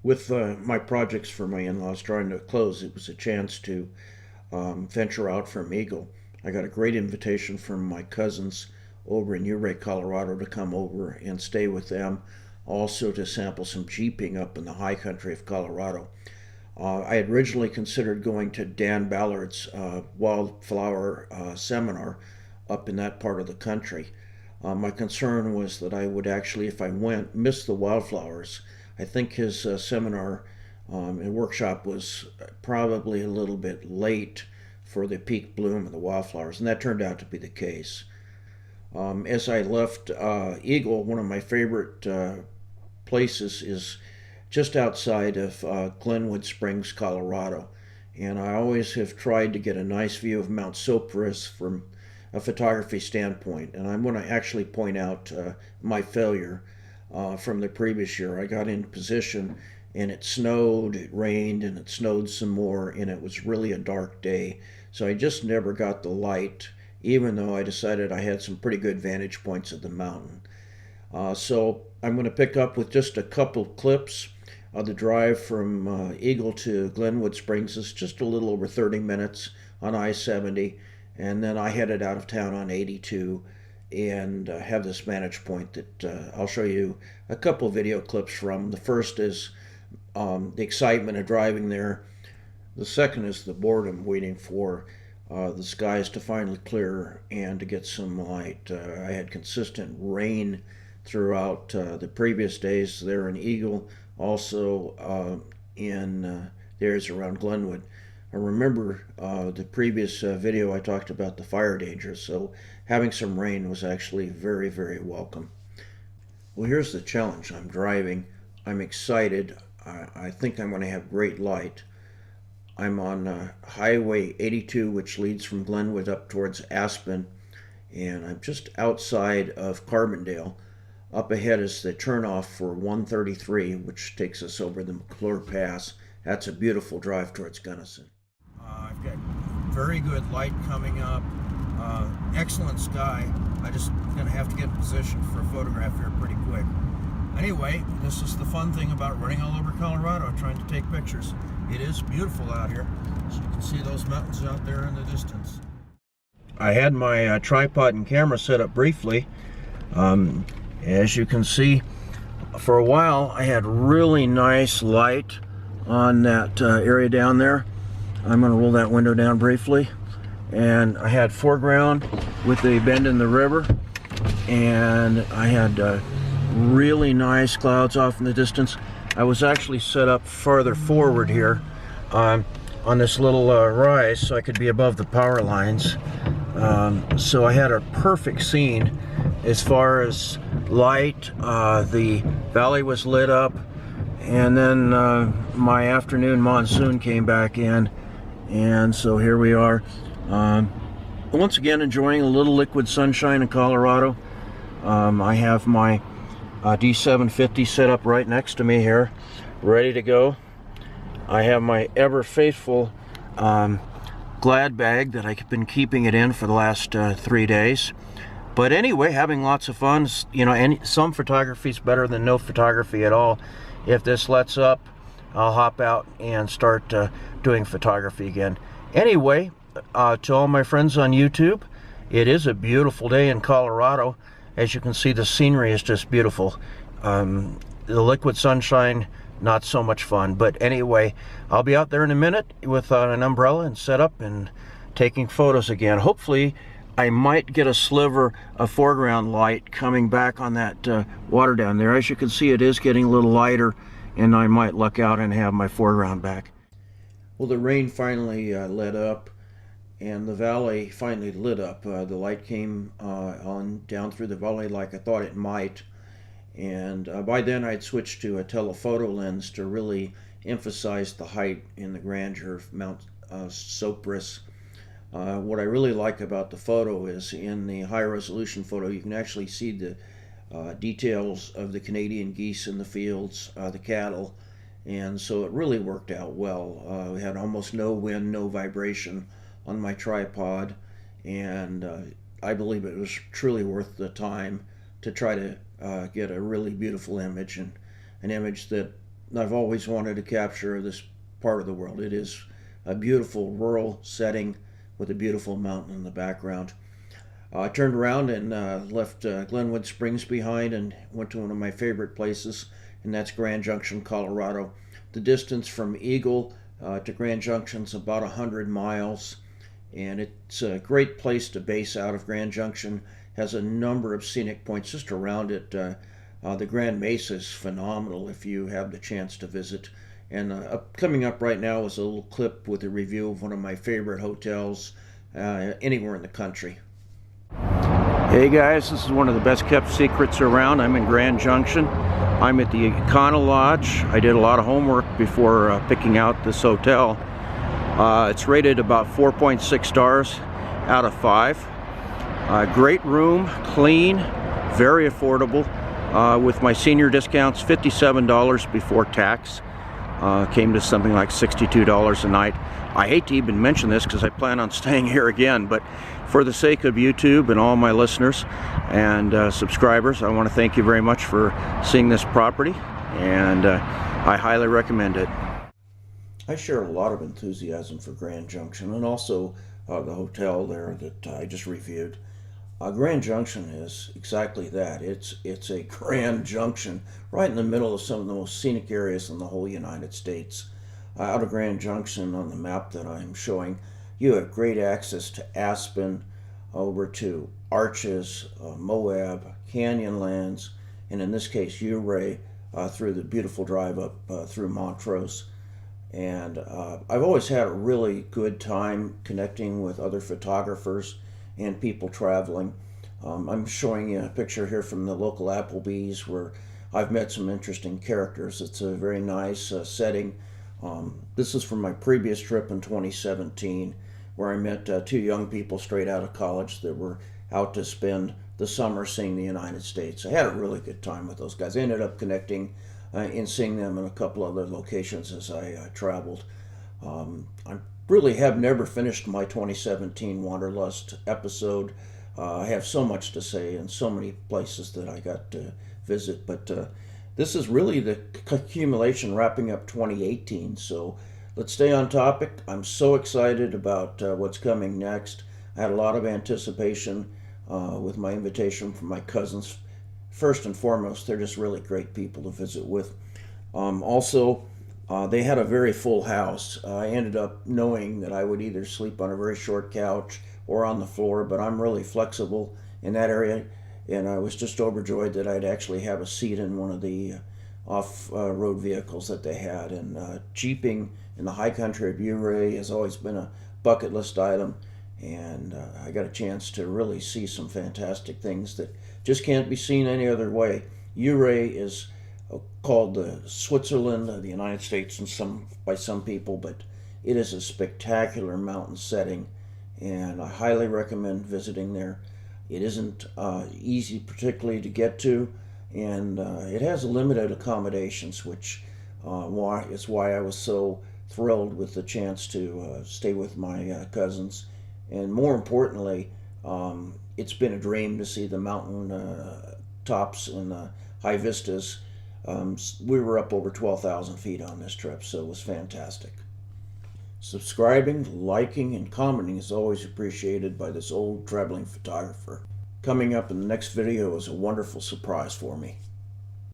With my projects for my in-laws drawing to a close, it was a chance to venture out from Eagle. I got a great invitation from my cousins over in Ouray, Colorado to come over and stay with them, also to sample some jeeping up in the high country of Colorado. I had originally considered going to Dan Ballard's wildflower seminar up in that part of the country. My concern was that I would actually, if I went, miss the wildflowers. I think his seminar and workshop was probably a little bit late for the peak bloom of the wildflowers, and that turned out to be the case. As I left Eagle, one of my favorite places is just outside of Glenwood Springs, Colorado, and I always have tried to get a nice view of Mount Sopris from a photography standpoint, and I'm going to actually point out my failure from the previous year. I got into position and it snowed, it rained, and it snowed some more, and it was really a dark day. So I just never got the light, even though I decided I had some pretty good vantage points of the mountain. So I'm going to pick up with just a couple clips. The drive from Eagle to Glenwood Springs is just a little over 30 minutes on I-70, and then I headed out of town on 82 and have this vantage point that I'll show you a couple video clips from. The first is the excitement of driving there. The second is the boredom waiting for the skies to finally clear and to get some light. I had consistent rain throughout the previous days there in Eagle, also in the areas around Glenwood. I remember the previous video I talked about the fire dangers, so having some rain was actually very, very welcome. Well, here's the challenge. I'm driving. I'm excited. I think I'm going to have great light. I'm on Highway 82, which leads from Glenwood up towards Aspen, and I'm just outside of Carbondale. Up ahead is the turnoff for 133, which takes us over the McClure Pass. That's a beautiful drive towards Gunnison. I've got very good light coming up, excellent sky. I just going to have to get in position for a photograph here pretty quick. Anyway, this is the fun thing about running all over Colorado, trying to take pictures. It is beautiful out here. As you can see those mountains out there in the distance. I had my tripod and camera set up briefly. As you can see, for a while I had really nice light on that area down there. I'm going to roll that window down briefly. And I had foreground with the bend in the river, and I had really nice clouds off in the distance. I was actually set up farther forward here on this little rise so I could be above the power lines. So I had a perfect scene as far as light. The valley was lit up, and then my afternoon monsoon came back in, and so here we are. Once again, enjoying a little liquid sunshine in Colorado. I have my D750 set up right next to me here, ready to go. I have my ever faithful Glad bag that I've been keeping it in for the last 3 days. But anyway, having lots of fun. You know, some photography is better than no photography at all. If this lets up, I'll hop out and start doing photography again. Anyway, to all my friends on YouTube, it is a beautiful day in Colorado. As you can see, the scenery is just beautiful. The liquid sunshine, not so much fun. But anyway, I'll be out there in a minute with an umbrella and set up and taking photos again. Hopefully, I might get a sliver of foreground light coming back on that water down there. As you can see, it is getting a little lighter, and I might luck out and have my foreground back. Well, the rain finally let up, and the valley finally lit up. The light came on down through the valley like I thought it might, and by then I'd switched to a telephoto lens to really emphasize the height and the grandeur of Mount Sopris. What I really like about the photo is in the high resolution photo you can actually see the details of the Canadian geese in the fields, the cattle, and so it really worked out well. We had almost no wind, no vibration on my tripod, and I believe it was truly worth the time to try to get a really beautiful image, and an image that I've always wanted to capture this part of the world. It is a beautiful rural setting with a beautiful mountain in the background. I turned around and left Glenwood Springs behind and went to one of my favorite places, and that's Grand Junction, Colorado. The distance from Eagle to Grand Junction is about 100 miles, and it's a great place to base out of. Grand Junction has a number of scenic points just around it. The Grand Mesa is phenomenal if you have the chance to visit. And coming up right now is a little clip with a review of one of my favorite hotels anywhere in the country. Hey guys, this is one of the best kept secrets around. I'm in Grand Junction. I'm at the Econo Lodge. I did a lot of homework before picking out this hotel. It's rated about 4.6 stars out of 5. Great room, clean, very affordable. With my senior discounts, $57 before tax. Came to something like $62 a night. I hate to even mention this because I plan on staying here again, but for the sake of YouTube and all my listeners and subscribers, I want to thank you very much for seeing this property, and I highly recommend it. I share a lot of enthusiasm for Grand Junction and also the hotel there that I just reviewed. Grand Junction is exactly that. It's a Grand Junction right in the middle of some of the most scenic areas in the whole United States. Out of Grand Junction on the map that I'm showing, you have great access to Aspen, over to Arches, Moab, Canyonlands, and in this case Ouray, through the beautiful drive up through Montrose. And I've always had a really good time connecting with other photographers and people traveling. I'm showing you a picture here from the local Applebee's where I've met some interesting characters. It's a very nice setting. This is from my previous trip in 2017 where I met 2 young people straight out of college that were out to spend the summer seeing the United States. I had a really good time with those guys. I ended up connecting and seeing them in a couple other locations as I traveled. I really have never finished my 2017 Wanderlust episode. I have so much to say and so many places that I got to visit, but this is really the accumulation wrapping up 2018, so let's stay on topic. I'm so excited about what's coming next. I had a lot of anticipation with my invitation from my cousins. First and foremost, they're just really great people to visit with. Also, they had a very full house. I ended up knowing that I would either sleep on a very short couch or on the floor, but I'm really flexible in that area, and I was just overjoyed that I'd actually have a seat in one of the off-road vehicles that they had. And jeeping in the high country of Ouray has always been a bucket list item, and I got a chance to really see some fantastic things that just can't be seen any other way. Ouray is called the Switzerland of the United States by some people, but it is a spectacular mountain setting, and I highly recommend visiting there. It isn't easy particularly to get to, and it has limited accommodations, which is why I was so thrilled with the chance to stay with my cousins. And more importantly, it's been a dream to see the mountain tops and high vistas. We were up over 12,000 feet on this trip, so it was fantastic. Subscribing, liking, and commenting is always appreciated by this old traveling photographer. Coming up in the next video is a wonderful surprise for me.